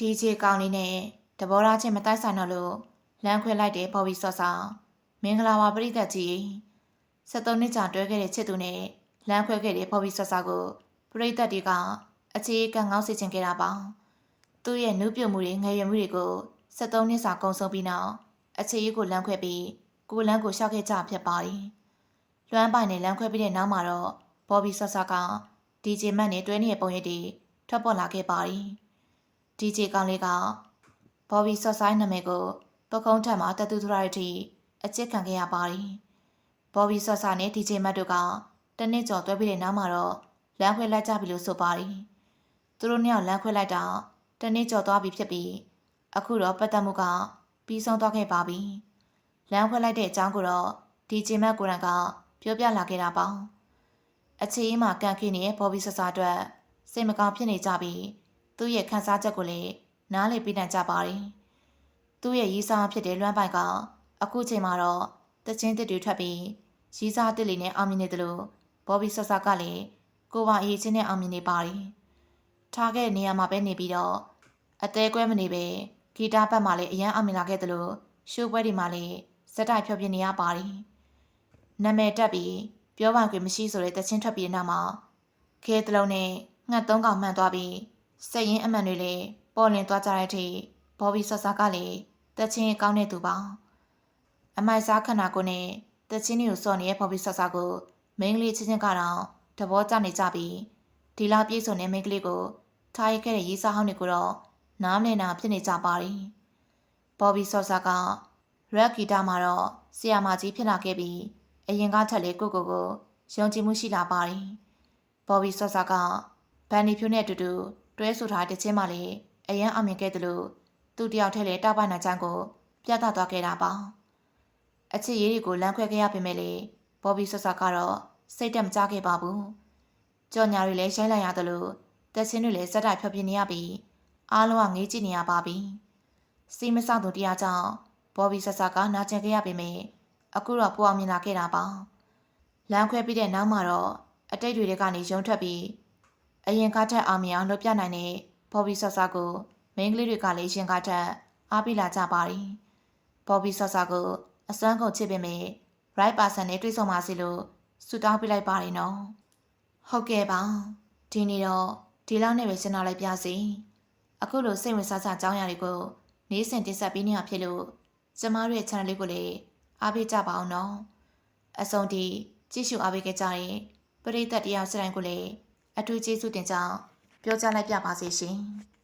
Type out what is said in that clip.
ဒီချေကောင်းလေးနဲ့တဘောသားချင်းမတိုက်ဆိုင်တော့လို့လမ်းခွဲလိုက်တဲ့ပေါ်ပြီးဆော့ဆော့မင်္ဂလာပါပရိသတ်ကြီး73နှစ်ကြာတွဲခဲ့တဲ့ချစ်သူနဲ့လမ်းခွဲခဲ့တဲ့ပေါ်ပြီးဆော့ဆော့ကိုပရိသတ်တွေကအခြေအကန့်ငေါ့စေချင်ခဲ့တာပါသူ့ရဲ့နှုတ်ပြမှုတွေငယ်ရွယ်မှုတွေကို73နှစ်စာကုံဆုံးပြီးနောက်အခြေအကိုလမ်းခွဲပြီးကိုလမ်းကိုရှောက်ခဲ့ကြဖြစ်ပါတယ်လွမ်းပိုင်နဲ့လမ်းခွဲပြီးတဲ့နောက်မှာတော့ပေါ်ပြီးဆော့ဆော့ကဒီဂျေမတ်နဲ့တွဲနေတဲ့ပုံရိပ်တွေထွက်ပေါ်လာခဲ့ပါတယ်ဒီဂျေကောင်လေးကဘော်ဘီဆော့ဆိုင်နာမည်ကိုပကုံးထက်မှာတတူထရာတီအချစ်ခံခဲ့ရပါတယ်။ဘော်ဘီဆော့ဆာနဲ့ဒီဂျေမတ်တို့ကတနစ်ကျော်တွဲပြီးတဲ့နောက်မှာတော့လမ်းခွဲလိုက်ကြပြီလို့ဆိုပါတယ်။သူတို့နှစ်ယောက်လမ်းခွဲလိုက်တာတနစ်ကျော်သွားပြီဖြစ်ပြီးအခုတော့ပတ်သက်မှုကပြီးဆုံးသွားခဲ့ပါပြီ။လမ်းခွဲလိုက်တဲ့အကြောင်းကိုတော့ဒီဂျေမတ်ကိုယ်တိုင်ကပြောပြလာခဲ့တာပါ။အခြေအမှာကန်ခင်းနေတဲ့ဘော်ဘီဆော့ဆာအတွက်စိတ်မကောင်းဖြစ်နေကြပြီးသူ့ရဲ့ခန်းစားချက်ကိုလည်းနားလေပြနိုင်ကြပါတယ်။သူ့ရဲ့ရီးစားဖြစ်တဲ့လွမ်းပိုင်ကအခုချိန်မှာတော့တချင်းတစ်တွေထွက်ပြီးရီးစားတစ်လေးနဲ့အောင်မြင်နေတယ်လို့ဘော်ဘီဆော့ဆာကလည်းကိုပါအေးချင်းနဲ့အောင်မြင်နေပါတယ်။ထားခဲ့တဲ့နေရာမှာပဲနေပြီးတော့အသေးကွဲမနေပဲဂီတဘက်မှာလည်းအရန်အောင်မြင်လာခဲ့တယ်လို့ရှိုးပွဲတွေမှာလည်းစက်တိုက်ဖြောပြနေရပါတယ်။နာမည်တက်ပြီးပြောပိုင်ခွင့်မရှိဆိုတဲ့တချင်းထွက်ပြီးတဲ့နောက်မှာခဲတလုံးနဲ့ငှက်3ကောင်မှန်သွားပြီးစက်ရင်အမှန်တွေလည်းပေါ်လင်သွားကြတဲ့အထိဘော်ဘီဆော့ဆာကလည်းတချင်းကောင်းတဲ့သူပါအမိုက်စားခန္ဓာကိုယ်နဲ့တချင်းတွေကိုစော်နေတဲ့ဘော်ဘီဆော့ဆာကိုမိန်းကလေးချင်းချင်းကတော့သဘောကျနေကြပြီးဒီလောက်ပြည့်စုံတဲ့မိန်းကလေးကိုထားရခဲ့တဲ့ရေးစားဟောင်းတွေကိုတော့နားမလည်နာဖြစ်နေကြပါတယ်ဘော်ဘီဆော့ဆာကရက်ဂီတာမှာတော့ဆီယာမာကြီးဖြစ်လာခဲ့ပြီးအရင်ကထက်လေကိုယုံကြည်မှုရှိလာပါတယ်ဘော်ဘီဆော့ဆာကဘန်နီဖြူနဲ့အတူတူတွဲဆိုထားတဲ့ချင်းမှလည်းအရန်အောင်မြင်ခဲ့တယ်လို့သူတယောက်ထဲလေတောက်ပနိုင်ချမ်းကိုပြသသွားခဲ့တာပါအချစ်ရေးတွေကိုလမ်းခွဲခဲ့ရပေမဲ့လေဘော်ဘီဆော့ဆာကတော့စိတ်တက်မကြခဲ့ပါဘူးကြော်ညာတွေလည်းရိုက်လိုက်ရတယ်လို့တက်ချင်းတွေလည်းစက်တိုက်ဖြောပြနေရပြီးအားလုံးကငေးကြည့်နေရပါပြီစီမဆောင်သူတရားကြောင့်ဘော်ဘီဆော့ဆာကနာကျင်ခဲ့ရပေမဲ့အခုတော့ပူအောင်မြင်လာခဲ့တာပါလမ်းခွဲပြီးတဲ့နောက်မှာတော့အတိတ်တွေကနေရုံထွက်ပြီးအရင်ကထက်အောင်မြင်အောင်လုပ်ပြနိုင်တဲ့ဘော်ဘီဆော့ဆာကိုမိန်းကလေးတွေကလည်းရင်ကားထက်အားပေးလာကြပါတယ်။ဘော်ဘီဆော့ဆာကိုအစွမ်းကုန်ချစ်ပေမဲ့ right person နဲ့တွေ့ဆုံပါစေလို့ဆုတောင်းပေးလိုက်ပါတယ်နော်။ဟုတ်ကဲ့ပါ။ဒီနေ့တော့ဒီလောက်နဲ့ပဲရှင်းထားလိုက်ပြစီ။အခုလိုစိတ်ဝင်စားစရာအကြောင်းအရာတွေကိုနေ့စဉ်တင်ဆက်ပေးနေတာဖြစ်လို့ကျမတို့ရဲ့ channel လေးကိုလည်းအားပေးကြပါအောင်နော်။အဆုံးထိကြည့်ရှုအားပေးခဲ့ကြတဲ့ပရိသတ်တရားစတိုင်းကိုလည်းအထူးကျေးဇူးတင်ကြောင်းပြောကြားလိုက်ပြပါစေရှင်။